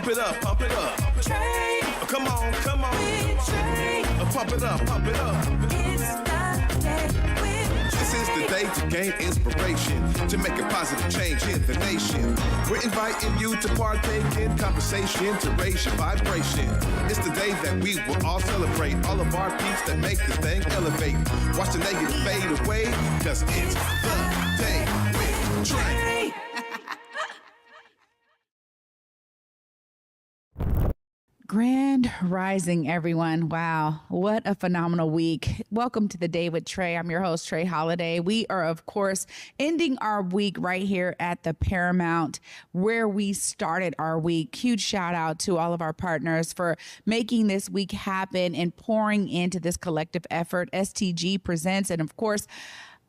Pump it up, pump it up. Trae. Come on, come on. With Trae. Pump it up, pump it up. It's the day with Trae. This is the day to gain inspiration, to make a positive change in the nation. We're inviting you to partake in conversation, to raise your vibration. It's the day that we will all celebrate all of our peeps that make this thing elevate. Watch the negative fade away, cause it's the day with Trae. Grand Rising, everyone. Wow, what a phenomenal week. Welcome to the Day with Trae. I'm your host, Trae Holiday. We are, of course, ending our week right here at the Paramount where we started our week. Huge shout out to all of our partners for making this week happen and pouring into this collective effort. STG presents, and of course,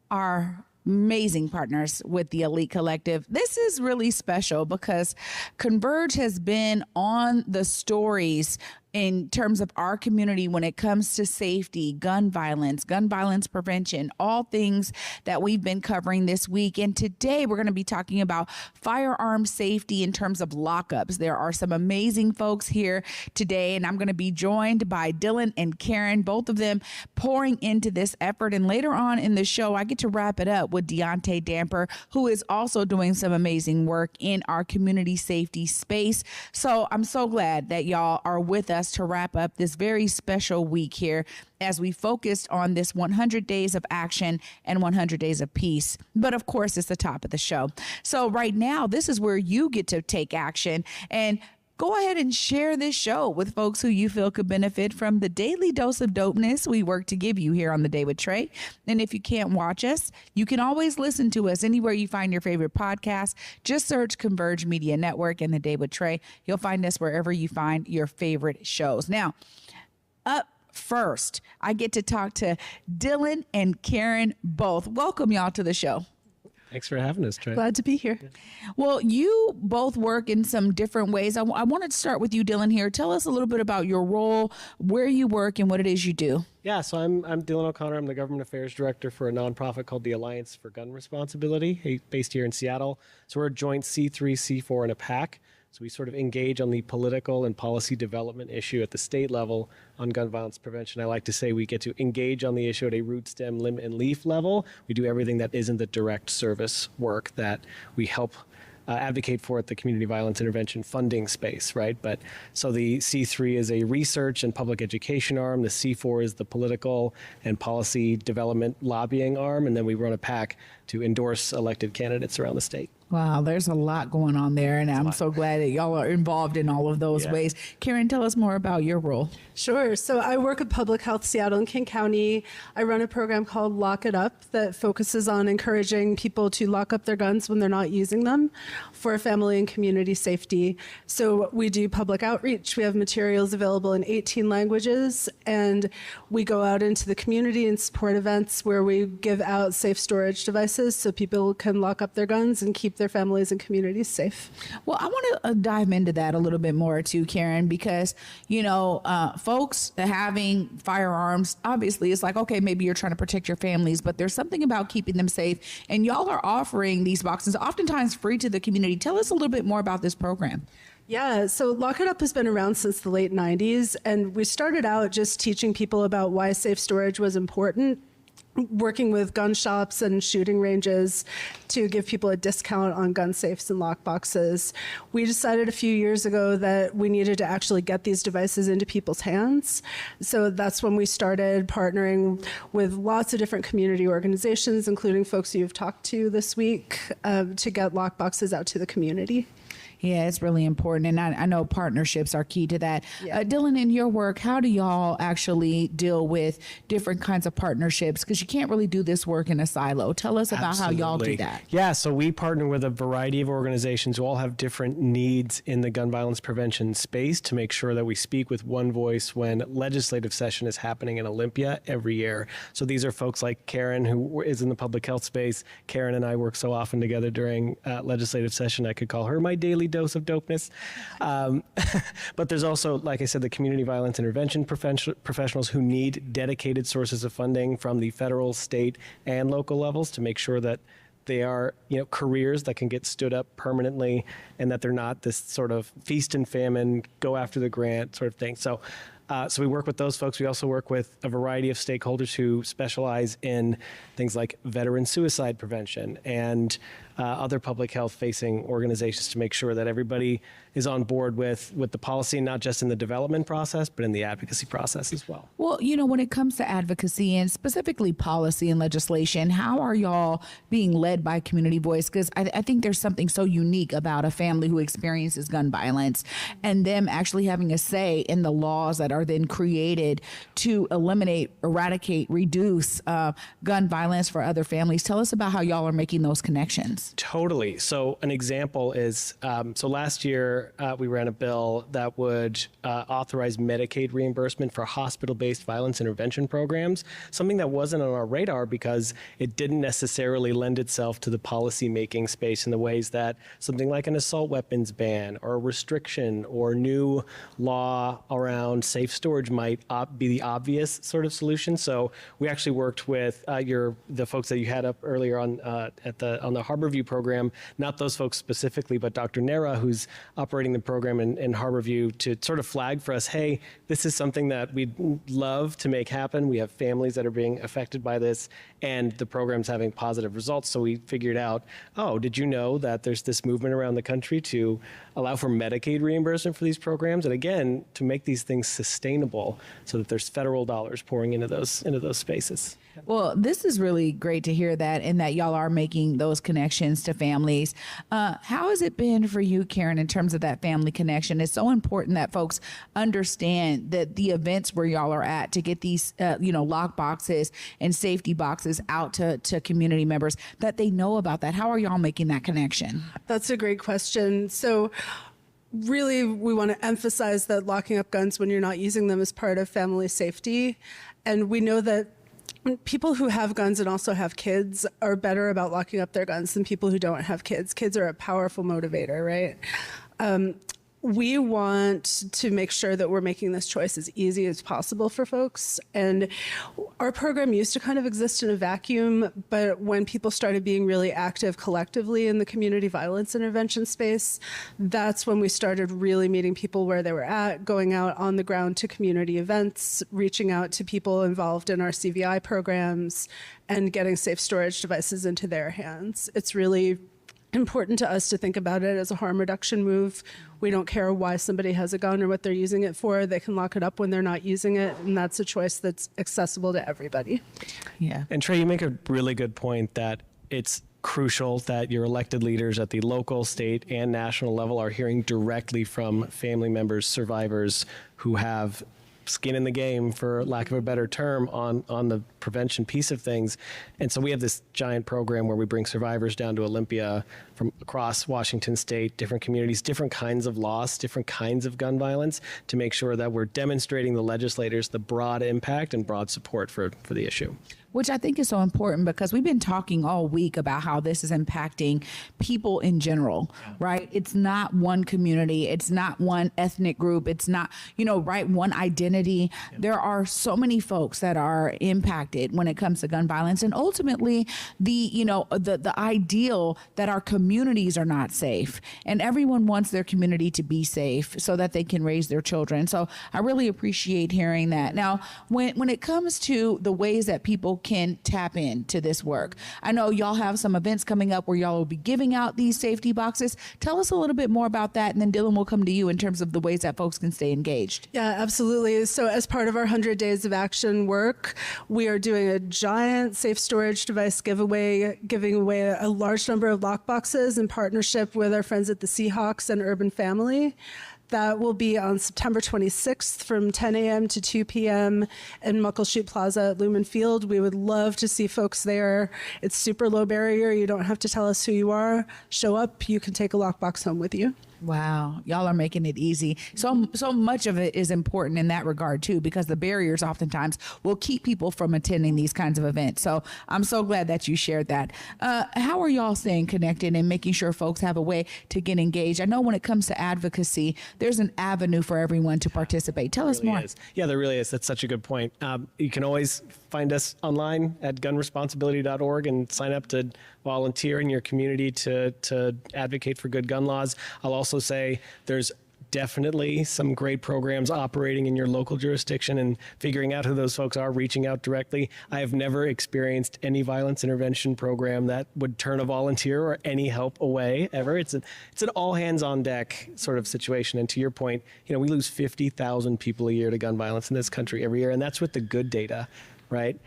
our amazing partners with the Elite Collective. This is really special because Converge has been on the stories in terms of our community when it comes to safety, gun violence prevention, all things that we've been covering this week. And today we're going to be talking about firearm safety in terms of lockups. There are some amazing folks here today, and I'm going to be joined by Dylan and Karyn, both of them pouring into this effort. And later on in the show, I get to wrap it up with Deaunte Damper, who is also doing some amazing work in our community safety space. So I'm so glad that y'all are with us to wrap up this very special week here as we focused on this 100 days of action and 100 days of peace. But of course, it's the top of the show. So right now, this is where you get to take action and go ahead and share this show with folks who you feel could benefit from the daily dose of dopeness we work to give you here on The Day with Trae. And if you can't watch us, you can always listen to us anywhere you find your favorite podcast. Just search Converge Media Network and The Day with Trae. You'll find us wherever you find your favorite shows. Now, up first, I get to talk to Dylan and Karyn both. Welcome y'all to the show. Thanks for having us, Trae. Glad to be here. Well, you both work in some different ways. I wanted to start with you, Dylan, here. Tell us a little bit about your role, where you work, and what it is you do. Yeah, so I'm Dylan O'Connor. I'm the Government Affairs Director for a nonprofit called the Alliance for Gun Responsibility, based here in Seattle. So we're a joint C3, C4 in a pack. So we sort of engage on the political and policy development issue at the state level on gun violence prevention. I like to say we get to engage on the issue at a root, stem, limb, and leaf level. We do everything that isn't the direct service work that we help advocate for at the community violence intervention funding space, right? But so the C3 is a research and public education arm. The C4 is the political and policy development lobbying arm. And then we run a pack to endorse elected candidates around the state. Wow, there's a lot going on there, and I'm so glad that y'all are involved in all of those ways. Karyn, tell us more about your role. Sure. So I work at Public Health Seattle and King County. I run a program called Lock It Up that focuses on encouraging people to lock up their guns when they're not using them for family and community safety. So we do public outreach. We have materials available in 18 languages, and we go out into the community and support events where we give out safe storage devices so people can lock up their guns and keep their families and communities safe. Well, I want to dive into that a little bit more too, Karyn, because, you know, folks having firearms, obviously it's like, okay, maybe you're trying to protect your families, but there's something about keeping them safe. And y'all are offering these boxes, oftentimes free to the community. Tell us a little bit more about this program. Yeah, so Lock It Up has been around since the late 90s, and we started out just teaching people about why safe storage was important, working with gun shops and shooting ranges to give people a discount on gun safes and lock boxes. We decided a few years ago that we needed to actually get these devices into people's hands. So that's when we started partnering with lots of different community organizations, including folks you've talked to this week, to get lock boxes out to the community. Yeah, it's really important. And I know partnerships are key to that. Yeah. Dylan, in your work, how do y'all actually deal with different kinds of partnerships? Because you can't really do this work in a silo. Tell us about how y'all do that. Yeah, so we partner with a variety of organizations who all have different needs in the gun violence prevention space to make sure that we speak with one voice when legislative session is happening in Olympia every year. So these are folks like Karyn, who is in the public health space. Karyn and I work so often together during legislative session, I could call her my daily dose of dopeness. But there's also, like I said, the community violence intervention professionals who need dedicated sources of funding from the federal, state, and local levels to make sure that they are, careers that can get stood up permanently, and that they're not this sort of feast and famine, go after the grant sort of thing. So we work with those folks. We also work with a variety of stakeholders who specialize in things like veteran suicide prevention and other public health facing organizations to make sure that everybody is on board with the policy, not just in the development process, but in the advocacy process as well. Well, when it comes to advocacy and specifically policy and legislation, how are y'all being led by community voice? Because I think there's something so unique about a family who experiences gun violence and them actually having a say in the laws that are then created to eliminate, eradicate, reduce gun violence for other families. Tell us about how y'all are making those connections. Totally. So an example is, last year we ran a bill that would authorize Medicaid reimbursement for hospital-based violence intervention programs, something that wasn't on our radar because it didn't necessarily lend itself to the policy-making space in the ways that something like an assault weapons ban or a restriction or new law around safe storage might be the obvious sort of solution. So we actually worked with the folks that you had up earlier on the Harborview program, not those folks specifically, but Dr. Nera, who's operating the program in Harborview, to sort of flag for us, hey, this is something that we'd love to make happen. We have families that are being affected by this, and the program's having positive results. So we figured out, did you know that there's this movement around the country to allow for Medicaid reimbursement for these programs? And again, to make these things sustainable so that there's federal dollars pouring into those spaces. Well, this is really great to hear that, and that y'all are making those connections to families. How has it been for you, Karyn, in terms of that family connection? It's so important that folks understand that the events where y'all are at to get these, lock boxes and safety boxes out to community members, that they know about that. How are y'all making that connection? That's a great question. So really, we want to emphasize that locking up guns when you're not using them is part of family safety. And we know that people who have guns and also have kids are better about locking up their guns than people who don't have kids. Kids are a powerful motivator, right? We want to make sure that we're making this choice as easy as possible for folks. And our program used to kind of exist in a vacuum, but when people started being really active collectively in the community violence intervention space, that's when we started really meeting people where they were at, going out on the ground to community events, reaching out to people involved in our CVI programs, and getting safe storage devices into their hands. It's really important to us to think about it as a harm reduction move. We don't care why somebody has a gun or what they're using it for. They can lock it up when they're not using it, and that's a choice that's accessible to everybody. Yeah. And Trae, you make a really good point that it's crucial that your elected leaders at the local, state, and national level are hearing directly from family members, survivors who have skin in the game, for lack of a better term, on the prevention piece of things. And so we have this giant program where we bring survivors down to Olympia from across Washington state, different communities, different kinds of loss, different kinds of gun violence, to make sure that we're demonstrating the legislators the broad impact and broad support for the issue. Which I think is so important, because we've been talking all week about how this is impacting people in general, right? It's not one community. It's not one ethnic group. It's not, one identity. Yeah. There are so many folks that are impacted when it comes to gun violence. And ultimately, the ideal that our communities are not safe, and everyone wants their community to be safe so that they can raise their children. So I really appreciate hearing that. Now, when it comes to the ways that people can tap into this work, I know y'all have some events coming up where y'all will be giving out these safety boxes. Tell us a little bit more about that, and then Dylan will come to you in terms of the ways that folks can stay engaged. Yeah, absolutely. So as part of our 100 Days of Action work, we are doing a giant safe storage device giveaway, giving away a large number of lock boxes in partnership with our friends at the Seahawks and Urban Family. That will be on September 26th from 10 a.m. to 2 p.m. in Muckleshoot Plaza at Lumen Field. We would love to see folks there. It's super low barrier. You don't have to tell us who you are. Show up. You can take a lockbox home with you. Wow. Y'all are making it easy. So much of it is important in that regard too, because the barriers oftentimes will keep people from attending these kinds of events. So I'm so glad that you shared that. How are y'all staying connected and making sure folks have a way to get engaged? I know when it comes to advocacy, there's an avenue for everyone to participate. Tell us more. Yeah, there really is. That's such a good point. You can always find us online at gunresponsibility.org and sign up to volunteer in your community to advocate for good gun laws. I'll also say there's definitely some great programs operating in your local jurisdiction, and figuring out who those folks are, reaching out directly. I have never experienced any violence intervention program that would turn a volunteer or any help away ever. It's an all hands on deck sort of situation. And to your point, we lose 50,000 people a year to gun violence in this country every year, and that's with the good data, right?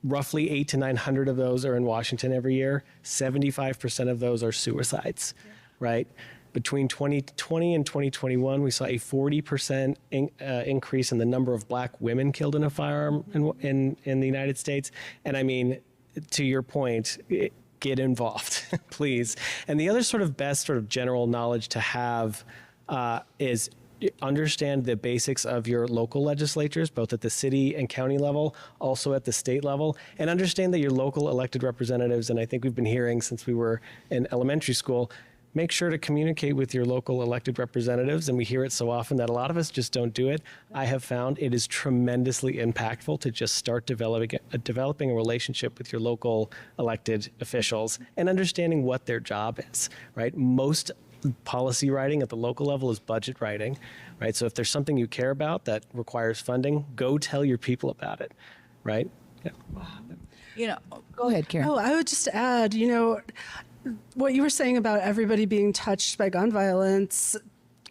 Roughly 800 to 900 of those are in Washington every year. 75% of those are suicides, right? Between 2020 and 2021, we saw a 40% increase in the number of black women killed in a firearm in the United States. And I mean, to your point, get involved, please. And the other sort of best sort of general knowledge to have is understand the basics of your local legislatures, both at the city and county level, also at the state level, and understand that your local elected representatives, and I think we've been hearing since we were in elementary school, make sure to communicate with your local elected representatives, and we hear it so often that a lot of us just don't do it. I have found it is tremendously impactful to just start developing a relationship with your local elected officials and understanding what their job is, right? Most policy writing at the local level is budget writing, right? So if there's something you care about that requires funding, go tell your people about it, right? Yeah. Go ahead, Karyn. Oh, I would just add, what you were saying about everybody being touched by gun violence,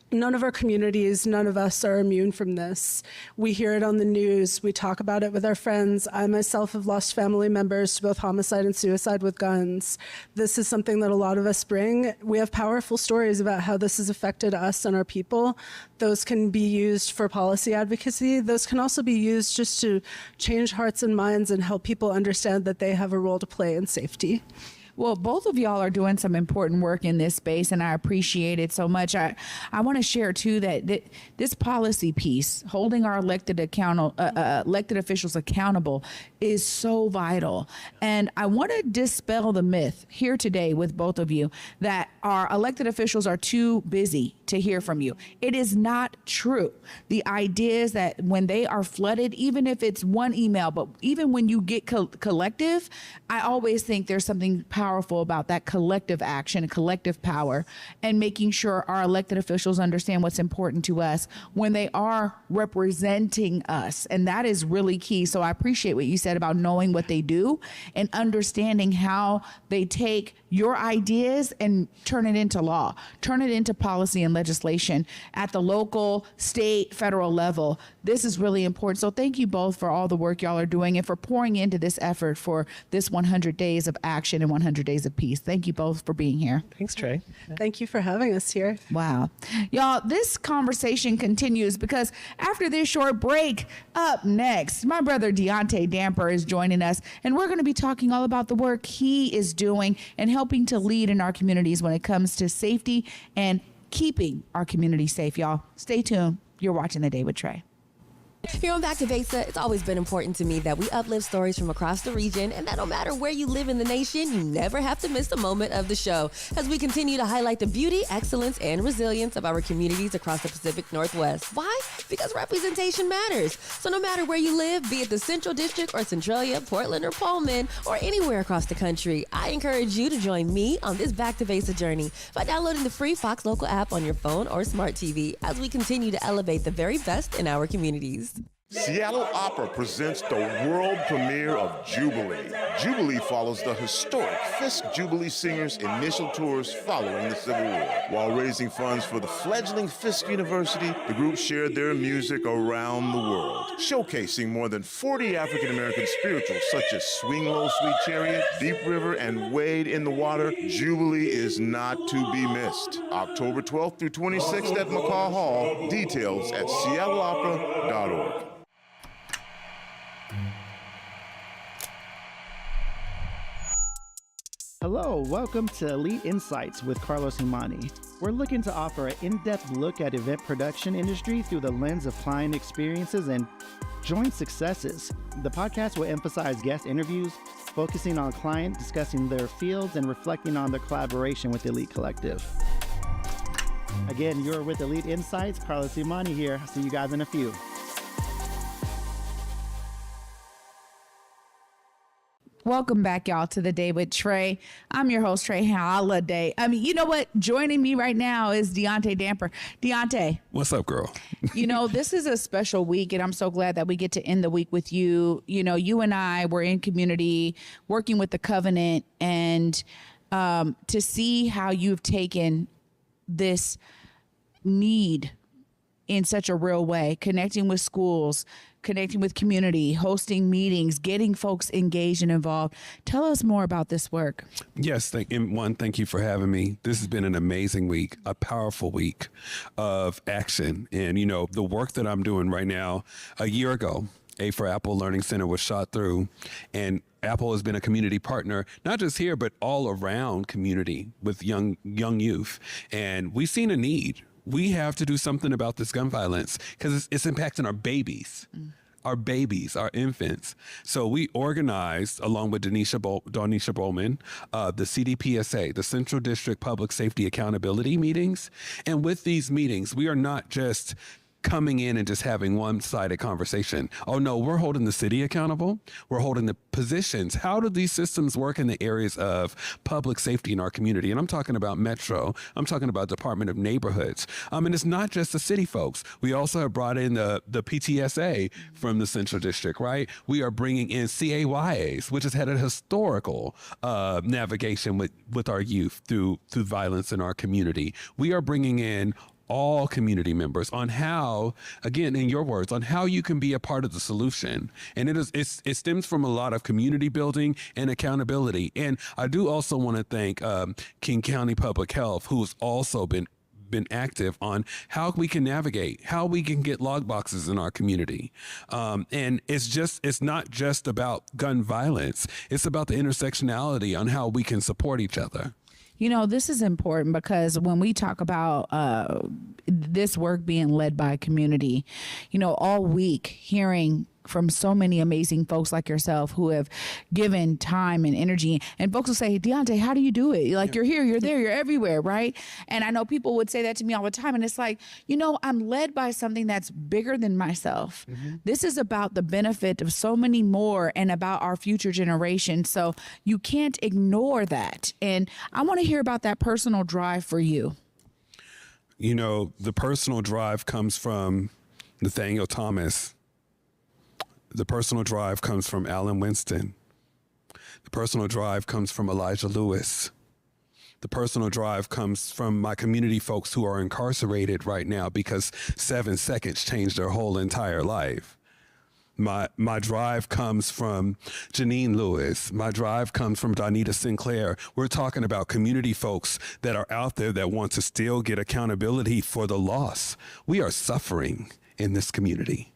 none of our communities, none of us are immune from this. We hear it on the news. We talk about it with our friends. I myself have lost family members to both homicide and suicide with guns. This is something that a lot of us bring. We have powerful stories about how this has affected us and our people. Those can be used for policy advocacy. Those can also be used just to change hearts and minds and help people understand that they have a role to play in safety. Well, both of y'all are doing some important work in this space, and I appreciate it so much. I want to share, too, that this policy piece, holding our elected officials accountable, is so vital. And I want to dispel the myth here today with both of you that our elected officials are too busy to hear from you. It is not true. The idea is that when they are flooded, even if it's one email, but even when you get collective, I always think there's something powerful about that collective action, collective power, and making sure our elected officials understand what's important to us when they are representing us. And that is really key. So I appreciate what you said about knowing what they do and understanding how they take your ideas and turn it into law, turn it into policy and legislation at the local, state, federal level. This is really important. So thank you both for all the work y'all are doing and for pouring into this effort for this 100 days of action and 100 days of peace. Thank you both for being here. Thanks, Trae. Thank you for having us here. Wow. Y'all, this conversation continues because after this short break, up next, my brother Deaunte Damper is joining us, and we're going to be talking all about the work he is doing and helping to lead in our communities when it comes to safety and keeping our community safe, y'all. Stay tuned. You're watching The Day with Trae. Here on Back to Vesa, it's always been important to me that we uplift stories from across the region, and that no matter where you live in the nation, you never have to miss a moment of the show as we continue to highlight the beauty, excellence, and resilience of our communities across the Pacific Northwest. Why? Because representation matters. So no matter where you live, be it the Central District or Centralia, Portland or Pullman, or anywhere across the country, I encourage you to join me on this Back to Vesa journey by downloading the free Fox Local app on your phone or smart TV as we continue to elevate the very best in our communities. Seattle Opera presents the world premiere of Jubilee. Jubilee follows the historic Fisk Jubilee Singers' initial tours following the Civil War. While raising funds for the fledgling Fisk University, the group shared their music around the world, showcasing more than 40 African-American spirituals such as Swing Low, Sweet Chariot, Deep River, and Wade in the Water. Jubilee is not to be missed. October 12th through 26th at McCaw Hall. Details at seattleopera.org. Hello, welcome to Elite Insights with Carlos Humani. We're looking to offer an in-depth look at event production industry through the lens of client experiences and joint successes. The podcast will emphasize guest interviews, focusing on client discussing their fields and reflecting on their collaboration with Elite Collective. Again, you're with Elite Insights. Carlos Humani here. See you guys in a few. Welcome back, y'all, to the Day with Trae. I'm your host, Trae Holiday. I mean, you know what? Joining me right now is Deaunte Damper. Deaunte. What's up, girl? You know, this is a special week, and I'm so glad that we get to end the week with you. You know, you and I were in community working with the Covenant, and to see how you've taken this need in such a real way, connecting with schools, connecting with community, hosting meetings, getting folks engaged and involved. Tell us more about this work. Yes, thank you for having me. This has been an amazing week, a powerful week of action. And, you know, the work that I'm doing right now, a year ago, A for Apple Learning Center was shot through, and Apple has been a community partner, not just here, but all around community with young youth. And we've seen a need. We have to do something about this gun violence because it's impacting our babies, our infants. So we organized, along with Daunisha Bowman, the CDPSA, the Central District Public Safety Accountability meetings. And with these meetings, we are not just coming in and just having one-sided conversation. Oh no, we're holding the city accountable. We're holding the positions. How do these systems work in the areas of public safety in our community? And I'm talking about Metro. I'm talking about Department of Neighborhoods. And it's not just the city folks. We also have brought in the PTSA from the Central District, right? We are bringing in CAYAs, which has had a historical navigation with our youth through violence in our community. We are bringing in all community members on how, again, in your words, on how you can be a part of the solution. And it stems from a lot of community building and accountability. And I do also want to thank King County Public Health, who's also been active on how we can navigate, how we can get log boxes in our community. And it's not just about gun violence. It's about the intersectionality on how we can support each other. You know, this is important because when we talk about this work being led by community, you know, all week hearing from so many amazing folks like yourself who have given time and energy, and folks will say, Deaunte, how do you do it? Like, you're here, you're there, you're everywhere, right? And I know people would say that to me all the time, and it's like, you know, I'm led by something that's bigger than myself. This is about the benefit of so many more and about our future generation. So you can't ignore that. And I want to hear about that personal drive for you. You know, the personal drive comes from Nathaniel Thomas. The personal drive comes from Alan Winston. The personal drive comes from Elijah Lewis. The personal drive comes from my community folks who are incarcerated right now because 7 seconds changed their whole entire life. My drive comes from Janine Lewis. My drive comes from Donita Sinclair. We're talking about community folks that are out there that want to still get accountability for the loss. We are suffering in this community.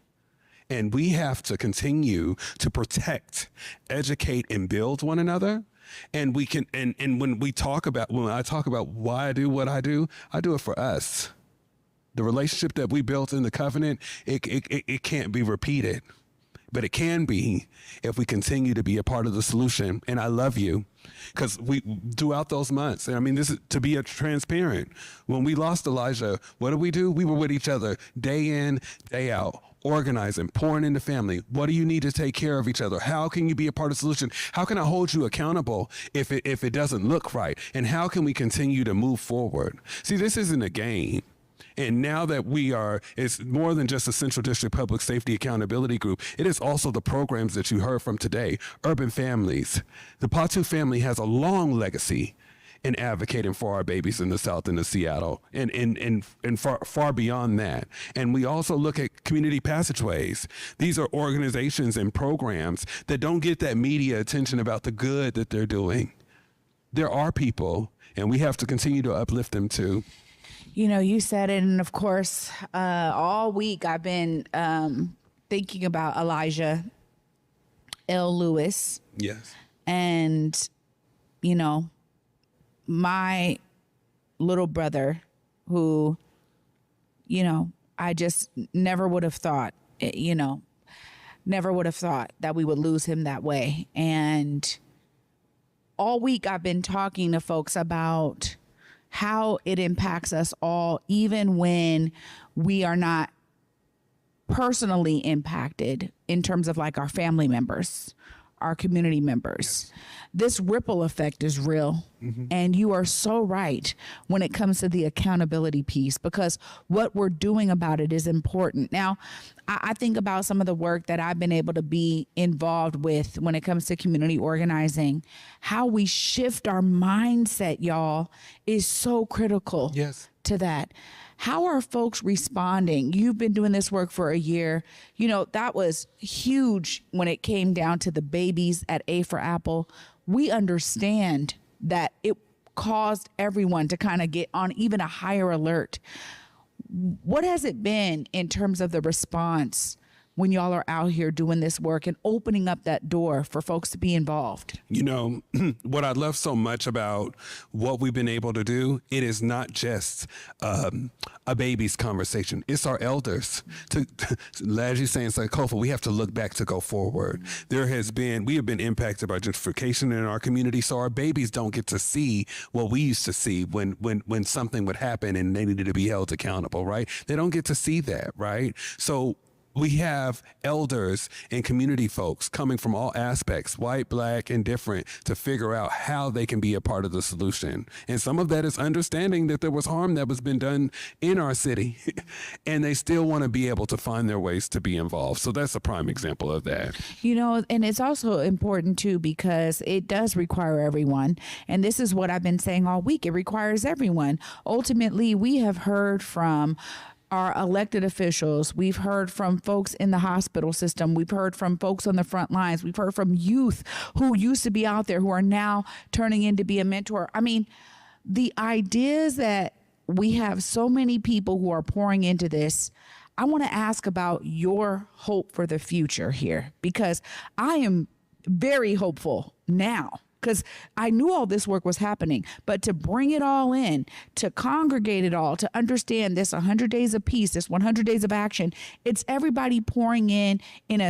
And we have to continue to protect, educate, and build one another. And we can, and when I talk about why I do what I do it for us. The relationship that we built in the covenant, it can't be repeated. But it can be if we continue to be a part of the solution. And I love you because we, throughout those months, and I mean, this is to be transparent. When we lost Elijah, what did we do? We were with each other day in, day out, organizing, pouring into family. What do you need to take care of each other? How can you be a part of the solution? How can I hold you accountable if it doesn't look right? And how can we continue to move forward? See, this isn't a game. And now that it's more than just a Central District Public Safety Accountability Group. It is also the programs that you heard from today, Urban Families. The Patu family has a long legacy in advocating for our babies in the South and in Seattle and far beyond that. And we also look at community passageways. These are organizations and programs that don't get that media attention about the good that they're doing. There are people, and we have to continue to uplift them too. You know, you said it, and of course, all week I've been thinking about Elijah L. Lewis. Yes. And, you know, my little brother who, you know, I just never would have thought, never would have thought that we would lose him that way. And all week I've been talking to folks about how it impacts us all, even when we are not personally impacted in terms of like our family members, our community members. This ripple effect is real. And you are so right when it comes to the accountability piece, because what we're doing about it is important. Now, I think about some of the work that I've been able to be involved with when it comes to community organizing. How we shift our mindset, y'all, is so critical to that. How are folks responding? You've been doing this work for a year. You know, that was huge when it came down to the babies at A for Apple. We understand that it caused everyone to kind of get on even a higher alert. What has it been in terms of the response when y'all are out here doing this work and opening up that door for folks to be involved? You know, what I love so much about what we've been able to do, it is not just a baby's conversation. It's our elders. As you saying, Sankofa, we have to look back to go forward. We have been impacted by gentrification in our community, so our babies don't get to see what we used to see when something would happen and they needed to be held accountable, right? They don't get to see that, right? So we have elders and community folks coming from all aspects, white, black, and different, to figure out how they can be a part of the solution. And some of that is understanding that there was harm that was been done in our city, and they still want to be able to find their ways to be involved. So that's a prime example of that. You know, and it's also important too, because it does require everyone. And this is what I've been saying all week. It requires everyone. Ultimately, we have heard from our elected officials. We've heard from folks in the hospital system. We've heard from folks on the front lines. We've heard from youth who used to be out there who are now turning in to be a mentor. I mean, the ideas that we have so many people who are pouring into this. I want to ask about your hope for the future here, because I am very hopeful now, because I knew all this work was happening, but to bring it all in, to congregate it all, to understand this 100 days of peace, this 100 days of action, it's everybody pouring in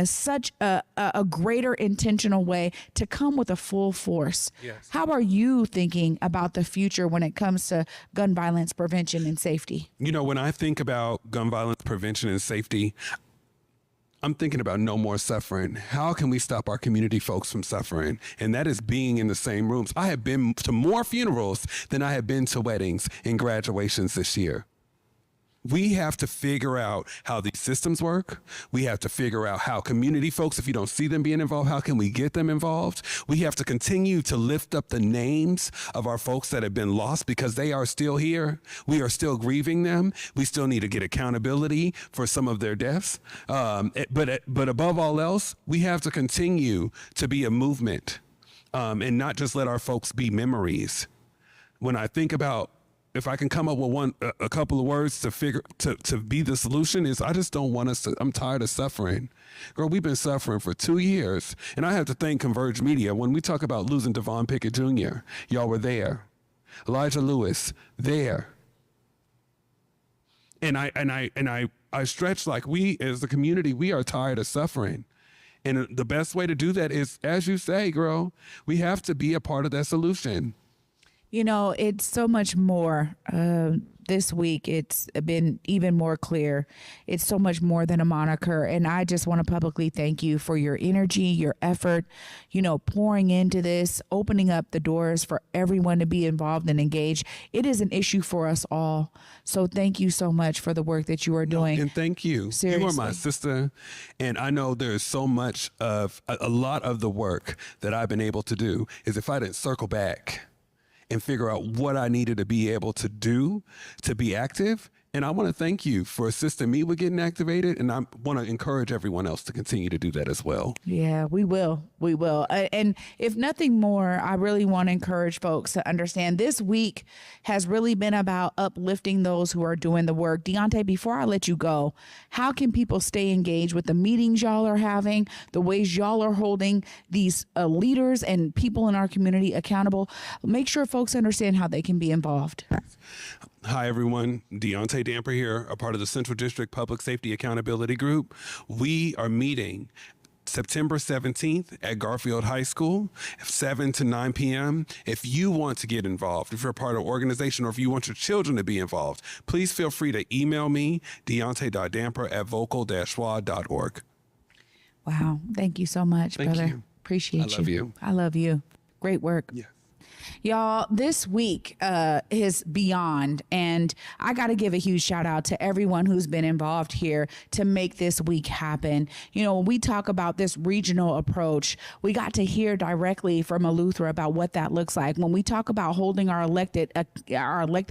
such a greater intentional way to come with a full force. Yes. How are you thinking about the future when it comes to gun violence prevention and safety? You know, when I think about gun violence prevention and safety, I'm thinking about no more suffering. How can we stop our community folks from suffering? And that is being in the same rooms. I have been to more funerals than I have been to weddings and graduations this year. We have to figure out how these systems work. We have to figure out how community folks, if you don't see them being involved, how can we get them involved? We have to continue to lift up the names of our folks that have been lost, because they are still here. We are still grieving them. We still need to get accountability for some of their deaths. But above all else, we have to continue to be a movement and not just let our folks be memories. When I think about, if I can come up with a couple of words to be the solution, is I just don't want us to. I'm tired of suffering. Girl, we've been suffering for 2 years, and I have to thank Converge Media. When we talk about losing Devon Pickett Jr., y'all were there. Elijah Lewis, there. And I stretch like, we as a community, we are tired of suffering. And the best way to do that is, as you say, girl, we have to be a part of that solution. You know, it's so much more. This week, it's been even more clear. It's so much more than a moniker. And I just want to publicly thank you for your energy, your effort, you know, pouring into this, opening up the doors for everyone to be involved and engaged. It is an issue for us all. So thank you so much for the work that you are doing. And thank you. Seriously. You are my sister. And I know there's so much of a lot of the work that I've been able to do is if I didn't circle back and figure out what I needed to be able to do to be active. And I want to thank you for assisting me with getting activated. And I want to encourage everyone else to continue to do that as well. Yeah, we will. We will. And if nothing more, I really want to encourage folks to understand this week has really been about uplifting those who are doing the work. Deaunte, before I let you go, how can people stay engaged with the meetings y'all are having, the ways y'all are holding these leaders and people in our community accountable? Make sure folks understand how they can be involved. Hi, everyone. Deaunte Damper here, a part of the Central District Public Safety Accountability Group. We are meeting September 17th at Garfield High School, 7 to 9 p.m. If you want to get involved, if you're a part of an organization, or if you want your children to be involved, please feel free to email me, deaunte.damper@vocal-schwa.org. Wow. Thank you so much, Thank brother. you. Appreciate you. I love you. I love you. Great work. Yeah. Y'all, this week is beyond, and I got to give a huge shout out to everyone who's been involved here to make this week happen. You know, when we talk about this regional approach, we got to hear directly from Eleuthera about what that looks like. When we talk about holding our elected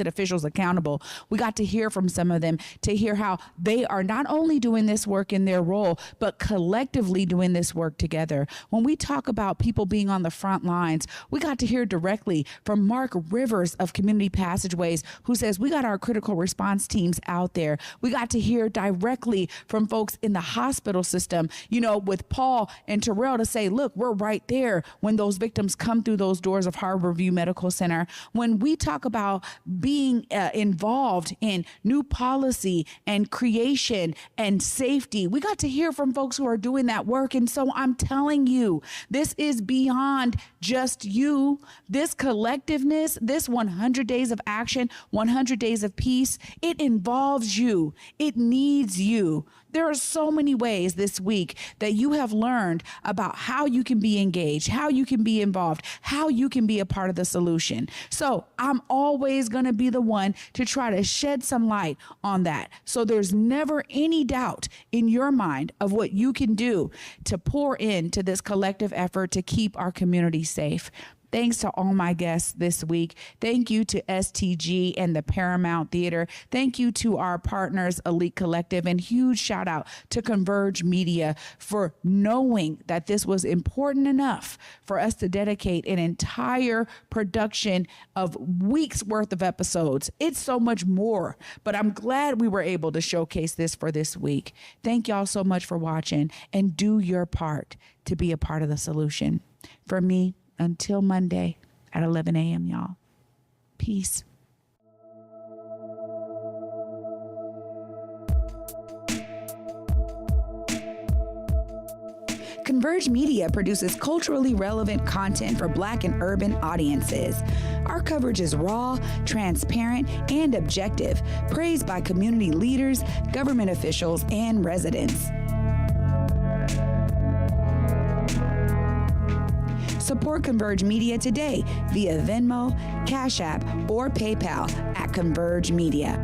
officials accountable, we got to hear from some of them to hear how they are not only doing this work in their role, but collectively doing this work together. When we talk about people being on the front lines, we got to hear directly from Mark Rivers of Community Passageways, who says we got our critical response teams out there. We got to hear directly from folks in the hospital system, you know, with Paul and Terrell to say, look, we're right there when those victims come through those doors of Harborview Medical Center. When we talk about being involved in new policy and creation and safety, we got to hear from folks who are doing that work. And so I'm telling you, this is beyond just you. This collectiveness, this 100 days of action, 100 days of peace, it involves you. It needs you. There are so many ways this week that you have learned about how you can be engaged, how you can be involved, how you can be a part of the solution. So I'm always going to be the one to try to shed some light on that. So there's never any doubt in your mind of what you can do to pour into this collective effort to keep our community safe. Thanks to all my guests this week. Thank you to STG and the Paramount Theatre. Thank you to our partners, Elite Collective, and huge shout out to Converge Media for knowing that this was important enough for us to dedicate an entire production of weeks worth of episodes. It's so much more, but I'm glad we were able to showcase this for this week. Thank y'all so much for watching, and do your part to be a part of the solution. For me, until Monday at 11 a.m., y'all. Peace. Converge Media produces culturally relevant content for Black and urban audiences. Our coverage is raw, transparent, and objective, praised by community leaders, government officials, and residents. Support Converge Media today via Venmo, Cash App, or PayPal at Converge Media.